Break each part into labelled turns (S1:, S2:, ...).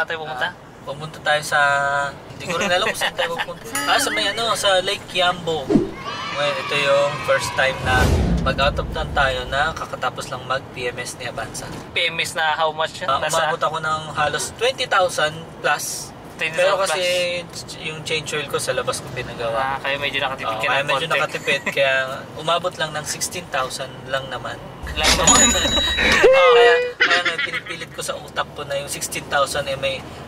S1: nga tayo pumunta?
S2: Pumunta tayo sa... Hindi ko rin alam kung saan tayo pupunta. Sa may sa Lake Kiambo. Ngayon, ito yung first time na mag-out of town tayo na kakatapos lang mag-PMS ni Avanza.
S1: PMS na how much?
S2: Umabot ako ng halos 20,000 plus. Pero kasi yung change oil ko sa labas ko pinagawa.
S1: Kaya medyo nakatipid ka
S2: kaya medyo nakatipid. Kaya umabot lang ng 16,000 lang naman. Kaya pinipilit ko sa utak ko na yung 16,000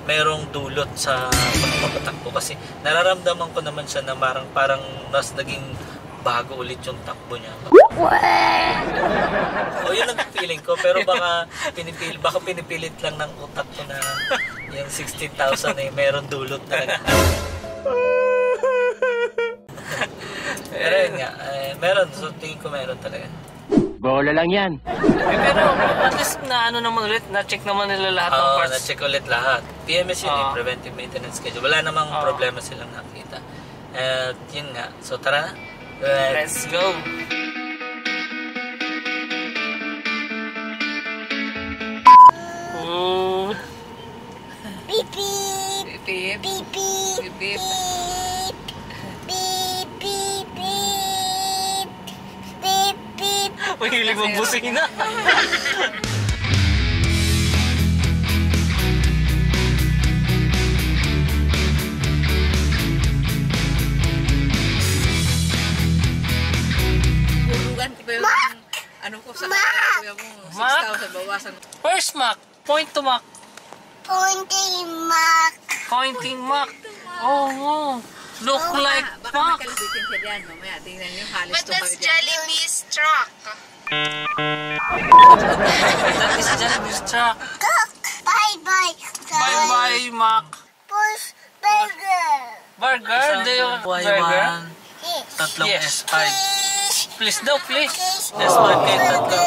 S2: mayroong dulot sa pagpapatakbo. Kasi nararamdaman ko naman siya na parang mas naging bago ulit yung takbo niya. Yun ang feeling ko. Pero baka pinipilit lang ng utak ko na yung 16,000 meron dulot talaga. Pero yun nga, meron. So tingin ko meron talaga.
S3: Bola lang yan.
S1: Pero at least na naman ulit, na-check naman nila lahat ng parts.
S2: Na-check ulit lahat. PMS yun, preventive maintenance schedule. Wala namang problema silang nakita. At yun nga. So tara, let's go!
S4: Beep beep. Beep beep. Beep beep. Beep beep. Beep beep. Beep.
S1: Mahilig mong busina.
S5: Burugan ko yung ano ko sa kuya mo 6,000 bawasan.
S1: Where's Mac? Point to Mac.
S4: Pointing Mac.
S1: Pointing Mac. Oh. Look like
S5: Baka
S1: Mac.
S5: makalabitin siya diyan mamaya. Tingnan niyo halos to kayo diyan.
S4: Jollibee's truck.
S1: That is Jollibee's truck.
S4: Cook. Bye-bye.
S1: Bye-bye, Mac.
S4: Push burger.
S1: Burger? Do you
S2: Buy
S1: burger?
S2: one. Tatlong
S1: Yes.
S2: S5.
S1: Please daw, please.
S2: S5 kayo tatlo.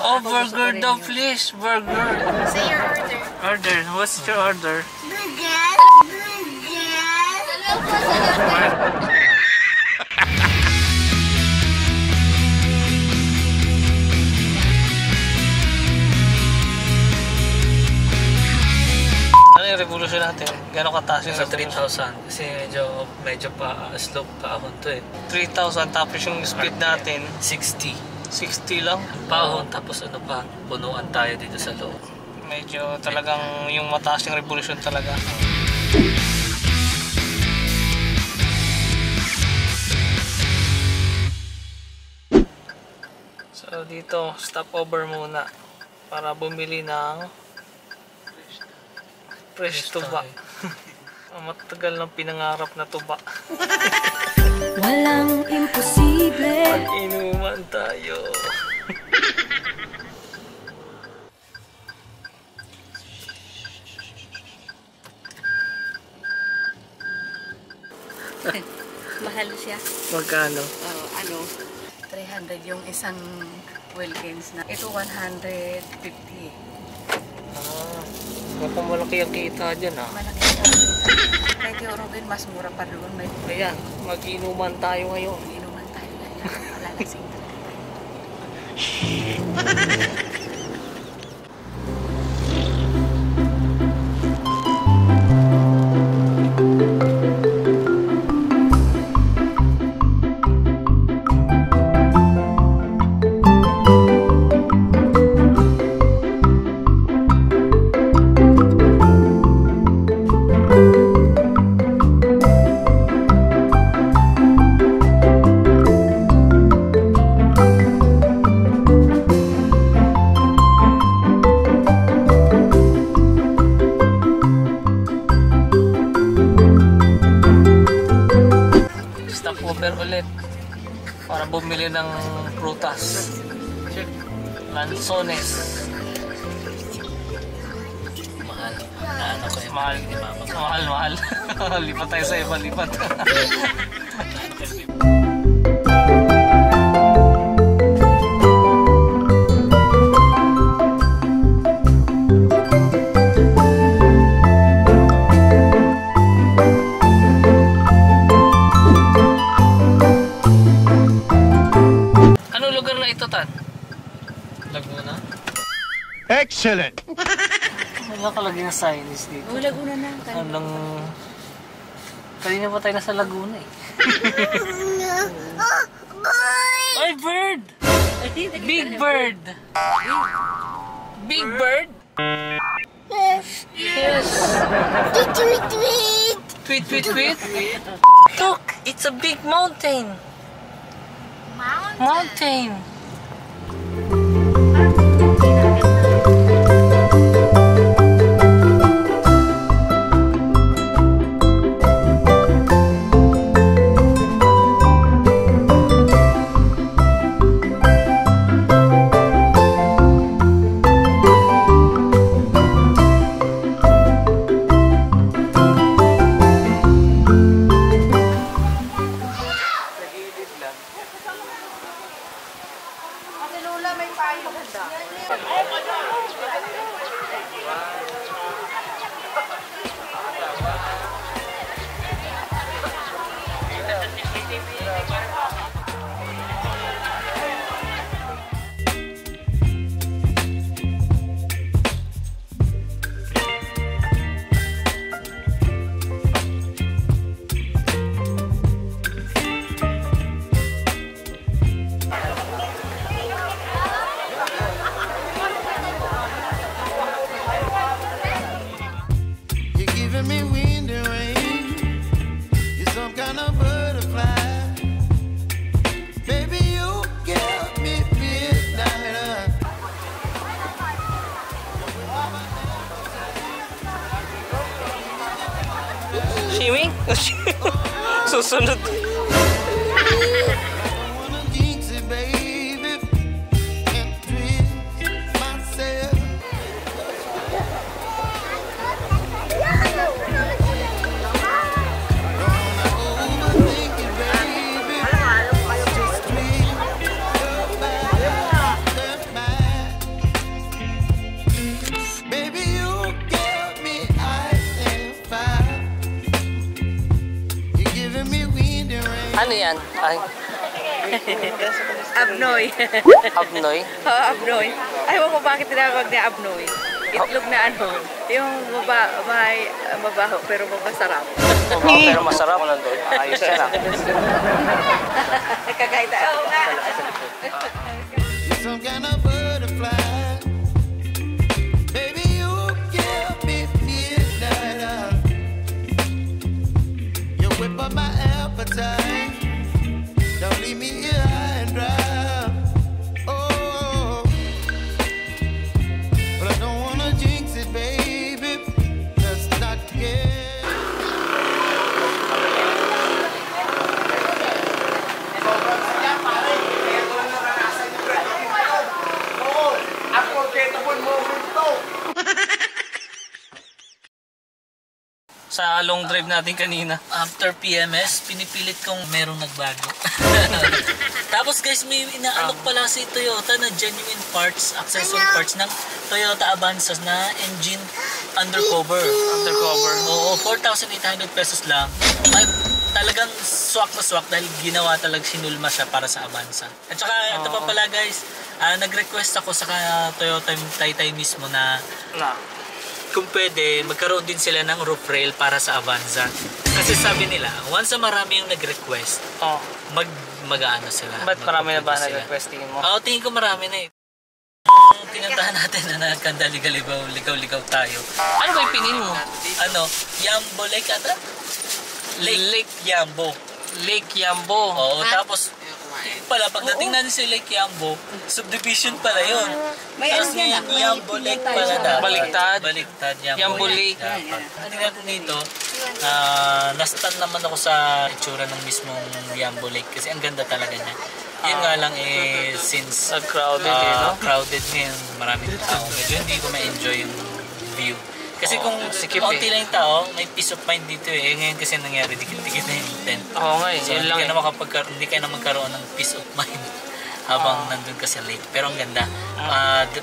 S1: Oh, burger daw, please. Burger.
S4: Say your order.
S1: Order. What's your order?
S4: Burger.
S1: Ano yung revolution natin? Gano'ng kataas yung
S2: Sa 3,000. Kasi medyo pa slope paahon to
S1: 3,000 tapos yung speed natin
S2: 60.
S1: 60 lang.
S2: Paahon tapos punuan tayo dito sa loob.
S1: Medyo talagang yung mataas yung revolution talaga. So dito, stop over muna para bumili ng fresh tuba. Matagal ng pinangarap na tuba.
S6: Walang imposible.
S1: Mag-inuman tayo.
S5: Mahal siya.
S1: Magkano?
S5: 300 yung isang Wilkins na. Ito 150.
S1: Baka malaki ang kita dyan
S5: Malaki siya. Kahit yung Robin, mas mura pa doon. May
S1: Ayan, mag-inuman tayo ngayon.
S5: inuman tayo ngayon. Malalasing talaga.
S1: ulit para bumili ng prutas. Lanzones.
S2: Mahal. Ano ko yung
S1: Mahal.
S2: ni mama ko.
S1: Mahal. Lipat tayo sa iba, lipat. Anong lugar na ito, Tan?
S2: Laguna?
S3: Excellent!
S1: Wala kalagay na Chinese dito.
S5: Oh, Laguna na.
S1: Anong... Kanina pa tayo nasa Laguna eh. Ay, bird! Big bird! Big bird?
S4: Yes.
S1: Yes.
S4: Tweet, tweet, tweet.
S1: Tweet, tweet, tweet. Look, it's a big mountain. Mountain.
S3: You're giving me wind and rain. You're some kind of butterfly. Baby, you give me midnight.
S1: Swimming? Susunod.
S3: Don't wanna jinx it, baby. Can't twist myself. Overthink it, baby. Just twist your back and mine. Baby, you give me ice and fire. You're giving me wind and rain.
S1: Ano yan? Ay,
S5: Abnoy.
S1: Abnoy?
S5: Oo, Abnoy. Ayaw ko bakit tinawag na Abnoy. Itlog na ano, yung mabaho pero masarap.
S1: Pero masarap. Ayos yan ah.
S5: Kakain tayo. Oo nga.
S3: You're some kind of butterfly. Baby, you give me midnight. You whip up my appetite. Don't leave me here high and dry. Oh, but I don't wanna jinx it, baby. Let's not get.
S1: Sa long drive natin kanina.
S2: After PMS, pinipilit kong merong nagbago. Tapos guys, may inaalok pala si Toyota na genuine parts, accessory parts ng Toyota Avanza na engine undercover.
S1: Undercover.
S2: Oo, 4,800 pesos lang. Ay, talagang swak na swak dahil ginawa talaga, sinulma siya para sa Avanza. At saka ito pa pala guys, nag-request ako sa Toyota Taytay mismo na kung pwede, magkaroon din sila ng roof rail para sa Avanza. Kasi sabi nila, once na marami yung nag-request,
S1: Oh.
S2: mag-ano sila.
S1: Ba't marami na ba
S2: mag-produce sila.
S1: nag-request tingin mo?
S2: Oo, tingin ko marami na eh. Pinuntahan natin na nagkandaligaw, ligaw-ligaw tayo.
S1: Ano ba yung pinin mo?
S2: Ano, Yambo Lake ata? Lake Yambo.
S1: Lake Yambo.
S2: Oo, tapos pala, pagdating natin sa Lake Yambo, subdivision pala yun.
S5: May
S2: Tapos
S5: ano yan
S2: ngayon, Yambo Lake pala dapat.
S1: Baliktad.
S2: Baliktad,
S1: Yambo Lake.
S2: dapat. Tingnan ko dito, nastan naman ako sa itsura ng mismong Yambo Lake kasi ang ganda talaga niya. Yun nga lang since
S1: Crowded no?
S2: crowded ngayon, maraming tao, medyo hindi ko ma-enjoy yung view. Kasi kung
S1: sikip
S2: konti
S1: eh.
S2: lang yung tao, may peace of mind dito eh. Ngayon kasi nangyari, dikit-dikit na yung tent.
S1: Oo nga eh,
S2: So,
S1: yun
S2: hindi
S1: lang
S2: ka
S1: eh.
S2: na hindi ka na magkaroon ng peace of mind habang nandun ka sa lake. Pero ang ganda.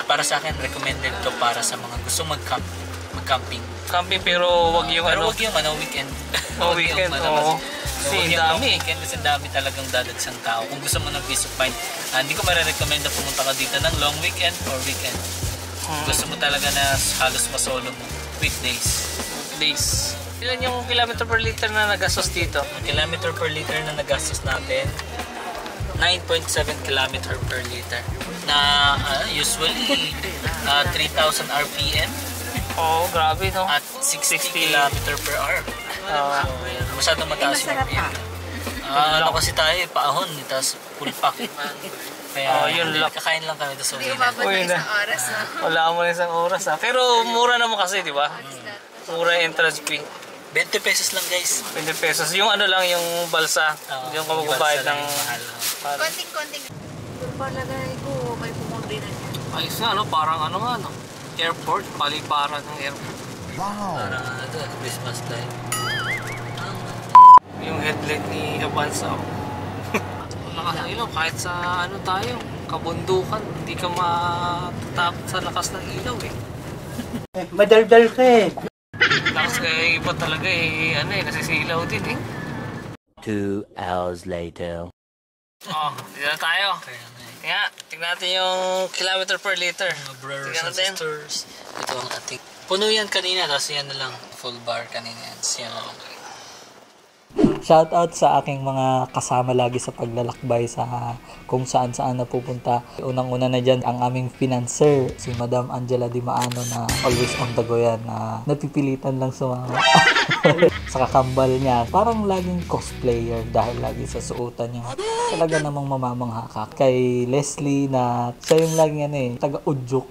S2: Para sa akin, recommended to para sa mga gusto mag-camping.
S1: Camping pero wag yung
S2: Pero
S1: ano.
S2: wag yung weekend.
S1: Oh,
S2: Wag yung
S1: weekend,
S2: Wag
S1: oo. Kasi
S2: yung
S1: dami.
S2: weekend kasi dami talagang dadagsang tao. Kung gusto mo ng peace of mind, hindi ko marirecommend na pumunta ka dito ng long weekend or weekend. Gusto mo talaga na halos masolo mo. Weekdays.
S1: Days. Ilan yung kilometer per liter na nagastos dito?
S2: Ang kilometer per liter na nagastos natin, 9.7 kilometer per liter. Na usually 3,000 RPM
S1: Oo, grabe no.
S2: at 60 kilometer per hour. So, masyadong mataas yung RPM. Ano kasi tayo, paahon, tapos full pack. Kaya
S1: yun lang.
S2: kakain lang kami, tapos uwi na.
S1: Uy na. Wala mo na isang oras ha. Pero mura naman kasi, di ba? Mura yung entrance fee.
S2: 20 pesos lang guys.
S1: 20 pesos. Yung ano lang, yung balsa. Yung magbabayad ng...
S2: mahal.
S5: Konting-konting. Palagay ko, may pumunti na yan.
S1: Ayos na, ano? Parang ano nga, no? Airport. Paliparan ng airport.
S2: Parang Christmas time.
S1: Yung headlight ni Avanza. Lakas ng ilaw. Kahit sa ano tayo, kabundukan, hindi ka matatapot sa lakas ng ilaw eh.
S6: Madaldal ka eh.
S1: Lakas kaya iba talaga eh. Ano eh, nasisilaw din eh.
S6: 2 hours later.
S1: Oh, dito na tayo. Kaya, tignan natin yung kilometer per liter.
S2: Mga brothers
S1: Tignan
S2: and
S1: natin.
S2: sisters. Ito ang ating... Puno yan kanina, tapos yan na lang. Full bar kanina yan. Yan na lang.
S7: Shoutout sa aking mga kasama lagi sa paglalakbay sa kung saan-saan na pupunta. Unang-una na dyan ang aming financer, si Madam Angela Di Maano na always on the go yan, na napipilitan lang sumama. Sa kakambal niya, parang laging cosplayer dahil lagi sa suotan niya. Talaga namang mamamangha ka. Kay Leslie na siya yung laging ano eh, taga-udyok.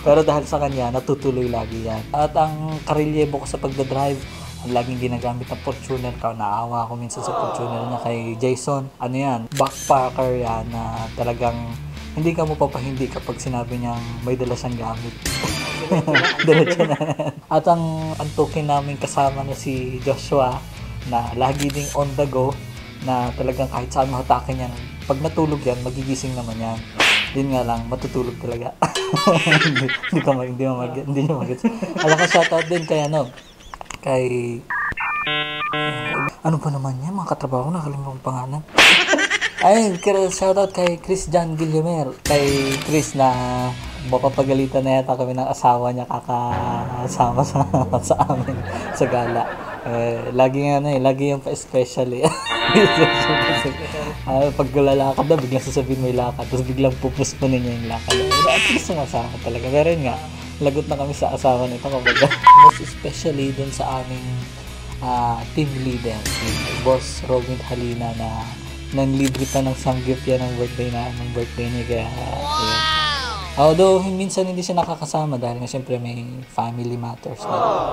S7: Pero dahil sa kanya, natutuloy lagi yan. At ang karelyebo ko sa pagdadrive, ang laging ginagamit ng Fortuner ka. Naawa ako minsan sa Fortuner niya kay Jason. Ano yan? Backpacker yan na talagang hindi ka mo papahindi kapag sinabi niyang may dala siyang gamit. Diretso na. At ang antukin namin kasama na si Joshua na lagi ding on the go na talagang kahit saan mahatakin yan. Pag natulog yan, magigising naman yan. Din nga lang, matutulog talaga. hindi niya mag-gets. Alam ko, shoutout din kay kay ano pa naman yan, mga katrabaho, nakalimutan ang pangalan. Ay, shoutout kay Chris John Guillomer. Kay Chris na mapapagalitan na yata kami ng asawa niya kakasama sa amin sa gala. Lagi yung pa-special eh. Pag lalakad na, biglang sasabihin may lakad, tapos biglang pupuspunin niya yung lakad. Pero at least sumasama talaga. Pero yun nga, lagot na kami sa asawa nito kapag most especially dun sa aming team leader, si Boss Robin Halina na nanlibre pa ng samgyup yan ng birthday niya. Kaya, yun. Although minsan hindi siya nakakasama dahil nga syempre may family matters.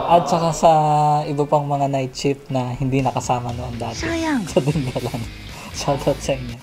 S7: At saka sa iba pang mga night shift na hindi nakasama noon dati. Sayang! Sa Dingalan. Shoutout sa inyo.